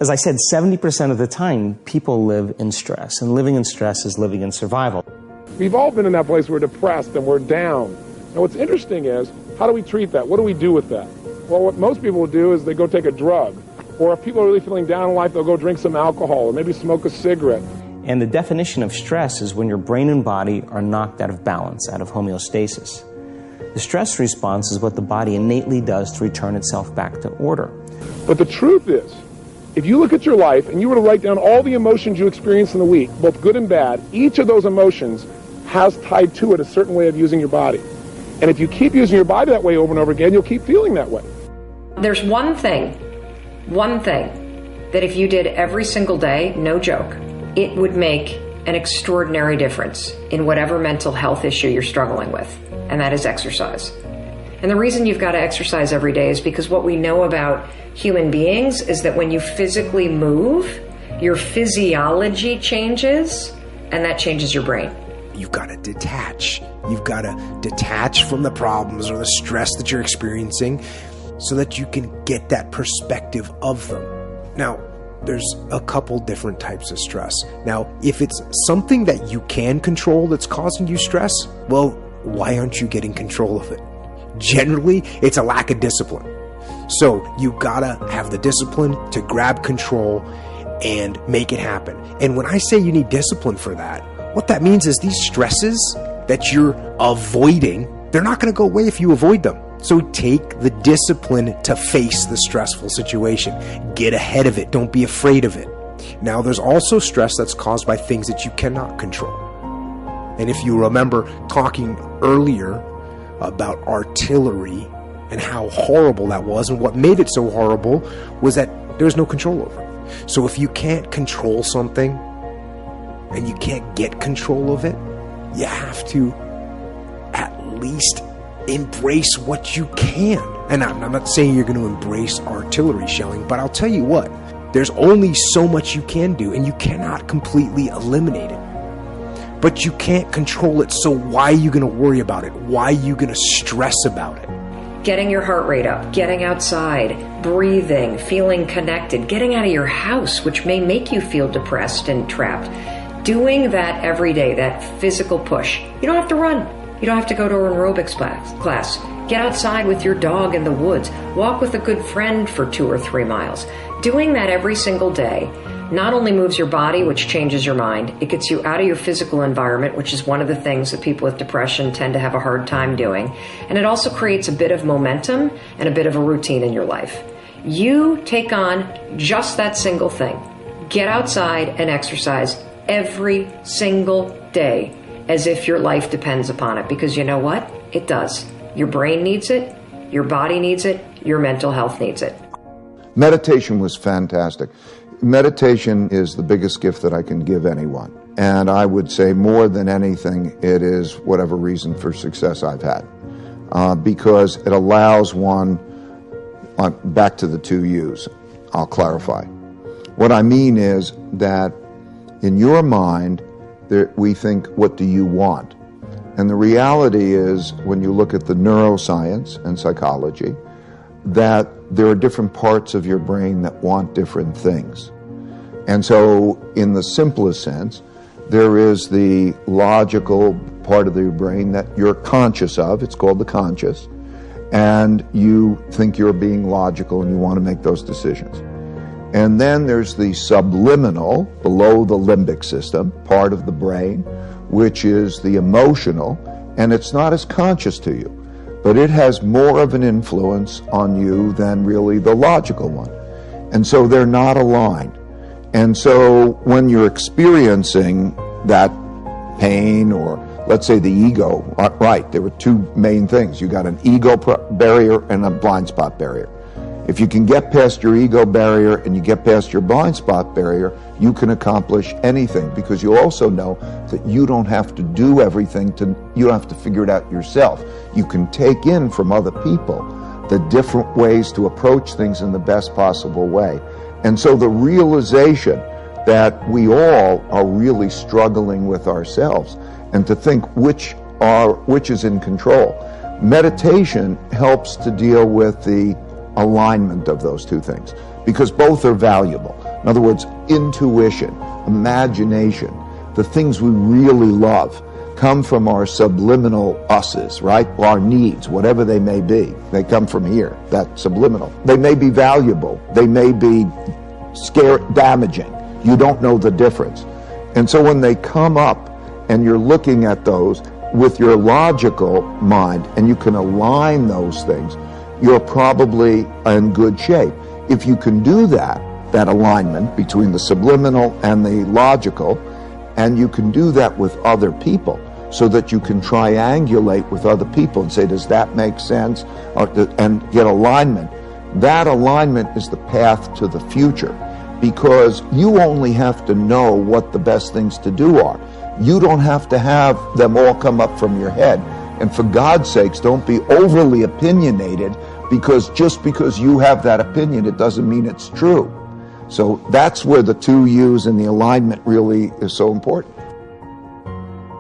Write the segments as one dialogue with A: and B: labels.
A: As I said, 70% of the time, people live in stress, and living in stress is living in survival.
B: We've all been in that place where we're depressed and we're down. And what's interesting is, how do we treat that? What do we do with that? Well, what most people will do is they go take a drug. Or if people are really feeling down in life, they'll go drink some alcohol or maybe smoke a cigarette.
A: And the definition of stress is when your brain and body are knocked out of balance, out of homeostasis. The stress response is what the body innately does to return itself back to order.
B: But the truth is, if you look at your life and you were to write down all the emotions you experienced in the week, both good and bad, each of those emotions has tied to it a certain way of using your body. And if you keep using your body that way over and over again, you'll keep feeling that way.
C: There's one thing that if you did every single day, no joke, it would make an extraordinary difference in whatever mental health issue you're struggling with, and that is exercise. And the reason you've got to exercise every day is because what we know about human beings is that when you physically move, your physiology changes, and that changes your brain.
D: You've got to detach. You've got to detach from the problems or the stress that you're experiencing so that you can get that perspective of them. Now, there's a couple different types of stress. Now, if it's something that you can control that's causing you stress, well, why aren't you getting control of it? Generally, it's a lack of discipline. So you gotta have the discipline to grab control and make it happen. And when I say you need discipline for that, what that means is these stresses that you're avoiding, they're not gonna go away if you avoid them. So take the discipline to face the stressful situation. Get ahead of it. Don't be afraid of it. Now, there's also stress that's caused by things that you cannot control. And if you remember talking earlier about artillery and how horrible that was, and what made it so horrible was that there's no control over it. So if you can't control something and you can't get control of it, you have to at least embrace what you can. And I'm not saying you're going to embrace artillery shelling, but I'll tell you what, there's only so much you can do, and you cannot completely eliminate it. But you can't control it, so why are you going to worry about it? Why are you going to stress about it?
C: Getting your heart rate up, getting outside, breathing, feeling connected, getting out of your house, which may make you feel depressed and trapped. Doing that every day, that physical push. You don't have to run. You don't have to go to an aerobics class. Get outside with your dog in the woods. Walk with a good friend for 2 or 3 miles. Doing that every single day not only moves your body, which changes your mind, it gets you out of your physical environment, which is one of the things that people with depression tend to have a hard time doing. And it also creates a bit of momentum and a bit of a routine in your life. You take on just that single thing. Get outside and exercise every single day as if your life depends upon it. Because you know what? It does. Your brain needs it. Your body needs it. Your mental health needs it.
E: Meditation was fantastic. Meditation is the biggest gift that I can give anyone. And I would say more than anything, it is whatever reason for success I've had. Because it allows one, back to the 2 U's, I'll clarify. What I mean is that in your mind, we think, what do you want? And the reality is, when you look at the neuroscience and psychology, that there are different parts of your brain that want different things. And so, in the simplest sense, there is the logical part of your brain that you're conscious of. It's called the conscious. And you think you're being logical and you want to make those decisions. And then there's the subliminal, below the limbic system, part of the brain, which is the emotional, and it's not as conscious to you, but it has more of an influence on you than really the logical one. And so they're not aligned. And so when you're experiencing that pain, or let's say the ego, right, there were 2 main things. You got an ego barrier and a blind spot barrier. If you can get past your ego barrier and you get past your blind spot barrier, you can accomplish anything, because you also know that you don't have to do everything, you don't have to figure it out yourself. You can take in from other people the different ways to approach things in the best possible way. And so the realization that we all are really struggling with ourselves, and to think which is in control. Meditation helps to deal with the alignment of those 2 things, because both are valuable. In other words, intuition, imagination, the things we really love come from our subliminal us's, right? Our needs, whatever they may be. They come from here, that subliminal. They may be valuable. They may be damaging. You don't know the difference. And so when they come up and you're looking at those with your logical mind and you can align those things, you're probably in good shape. If you can do that alignment between the subliminal and the logical, and you can do that with other people so that you can triangulate with other people and say, does that make sense? And get alignment. That alignment is the path to the future, because you only have to know what the best things to do are. You don't have to have them all come up from your head. And for God's sakes, don't be overly opinionated, because just because you have that opinion, it doesn't mean it's true. So that's where the two U's and the alignment really is so important.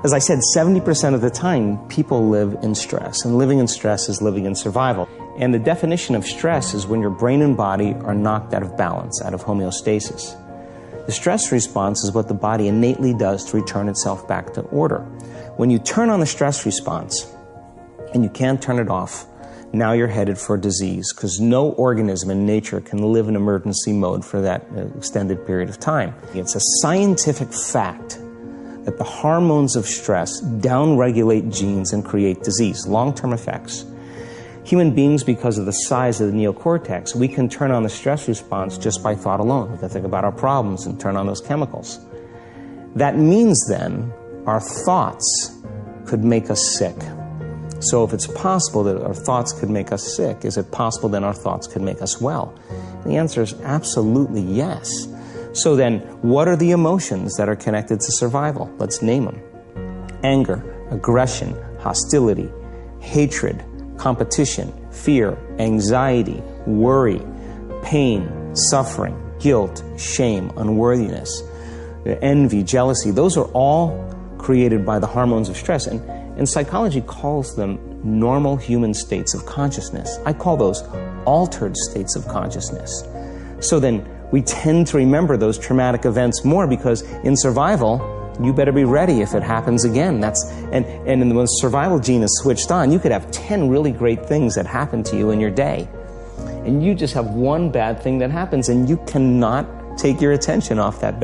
A: As I said, 70% of the time, people live in stress, and living in stress is living in survival. And the definition of stress is when your brain and body are knocked out of balance, out of homeostasis. The stress response is what the body innately does to return itself back to order. When you turn on the stress response and you can't turn it off, now you're headed for a disease, because no organism in nature can live in emergency mode for that extended period of time. It's a scientific fact that the hormones of stress downregulate genes and create disease, long-term effects. Human beings, because of the size of the neocortex, we can turn on the stress response just by thought alone. We can think about our problems and turn on those chemicals. That means then our thoughts could make us sick. So if it's possible that our thoughts could make us sick, is it possible then our thoughts could make us well? And the answer is absolutely yes. So then, what are the emotions that are connected to survival? Let's name them. Anger, aggression, hostility, hatred, competition, fear, anxiety, worry, pain, suffering, guilt, shame, unworthiness, envy, jealousy. Those are all created by the hormones of stress. And psychology calls them normal human states of consciousness. I call those altered states of consciousness. So then we tend to remember those traumatic events more, because in survival, you better be ready if it happens again. And when the survival gene is switched on, you could have 10 really great things that happen to you in your day. And you just have one bad thing that happens, and you cannot take your attention off that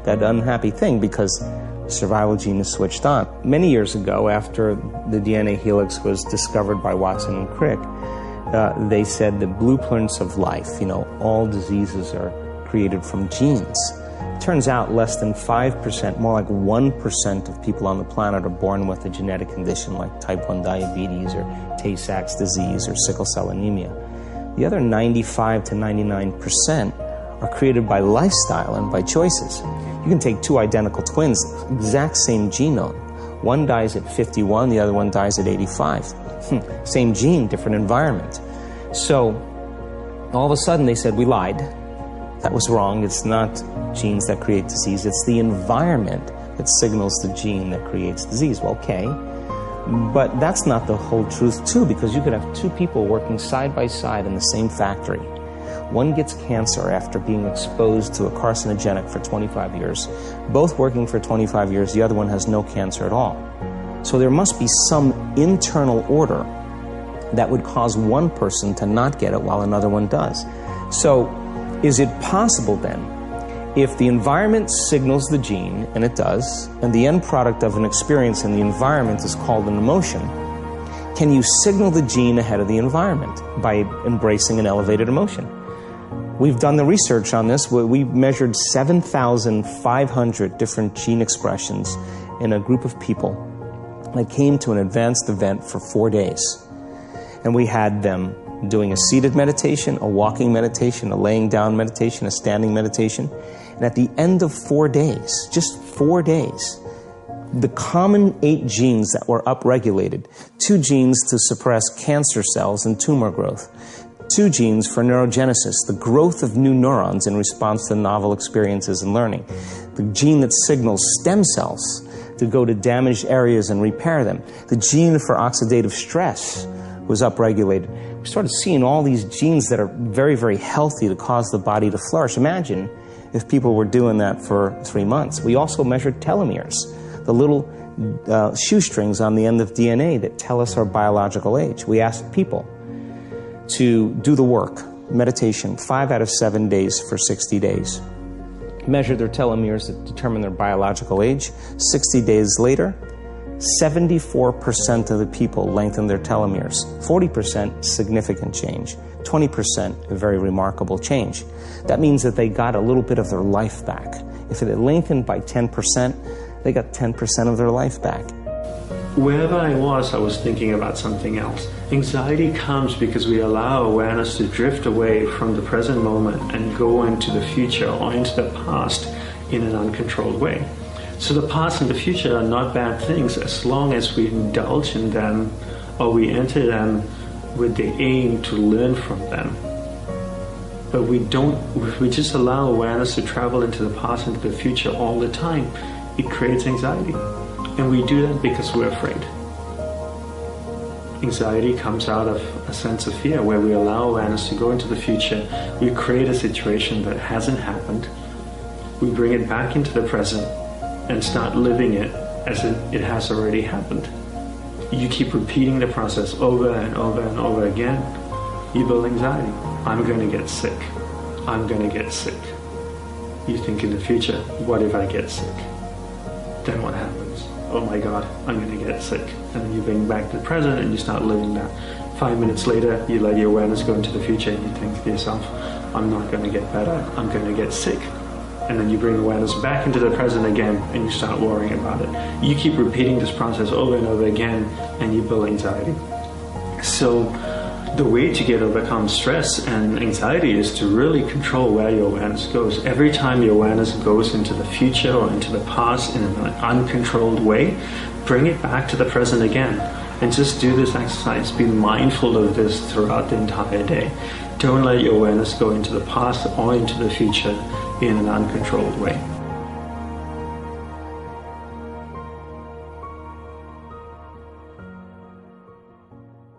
A: unhappy thing, because survival gene is switched on. Many years ago, after the DNA helix was discovered by Watson and Crick, they said the blueprints of life, all diseases are created from genes. Turns out less than 5%, more like 1% of people on the planet are born with a genetic condition like type 1 diabetes or Tay-Sachs disease or sickle cell anemia. The other 95 to 99% are created by lifestyle and by choices. You can take two identical twins, exact same genome. One dies at 51, the other one dies at 85. Same gene, different environment. So all of a sudden they said, we lied. That was wrong. It's not genes that create disease. It's the environment that signals the gene that creates disease. Well, okay. But that's not the whole truth, too, because you could have two people working side by side in the same factory. One gets cancer after being exposed to a carcinogenic for 25 years. Both working for 25 years, the other one has no cancer at all. So there must be some internal order that would cause one person to not get it while another one does. So is it possible then, if the environment signals the gene, and it does, and the end product of an experience in the environment is called an emotion, can you signal the gene ahead of the environment by embracing an elevated emotion? We've done the research on this. We measured 7,500 different gene expressions in a group of people that came to an advanced event for 4 days. And we had them doing a seated meditation, a walking meditation, a laying down meditation, a standing meditation. And at the end of 4 days, just 4 days, the common 8 genes that were upregulated, 2 genes to suppress cancer cells and tumor growth, 2 genes for neurogenesis, the growth of new neurons in response to novel experiences and learning, the gene that signals stem cells to go to damaged areas and repair them, the gene for oxidative stress was upregulated. We started seeing all these genes that are very, very healthy to cause the body to flourish. Imagine if people were doing that for 3 months. We also measured telomeres, the little shoestrings on the end of DNA that tell us our biological age. We asked people to do the work, meditation, 5 out of 7 days for 60 days. Measure their telomeres that determine their biological age. 60 days later, 74% of the people lengthened their telomeres. 40% significant change. 20% a very remarkable change. That means that they got a little bit of their life back. If it had lengthened by 10%, they got 10% of their life back.
F: Wherever I was thinking about something else. Anxiety comes because we allow awareness to drift away from the present moment and go into the future or into the past in an uncontrolled way. So the past and the future are not bad things as long as we indulge in them or we enter them with the aim to learn from them. But if we just allow awareness to travel into the past and the future all the time, it creates anxiety. And we do that because we're afraid. Anxiety comes out of a sense of fear where we allow awareness to go into the future. We create a situation that hasn't happened. We bring it back into the present and start living it as it has already happened. You keep repeating the process over and over and over again. You build anxiety. I'm going to get sick. I'm going to get sick. You think in the future, what if I get sick? Then what happens? Oh my God, I'm going to get sick. And then you bring back the present and you start living that. 5 minutes later, you let your awareness go into the future and you think to yourself, I'm not going to get better, I'm going to get sick. And then you bring awareness back into the present again and you start worrying about it. You keep repeating this process over and over again and you build anxiety. So the way to overcome stress and anxiety is to really control where your awareness goes. Every time your awareness goes into the future or into the past in an uncontrolled way, bring it back to the present again. And just do this exercise. Be mindful of this throughout the entire day. Don't let your awareness go into the past or into the future in an uncontrolled way.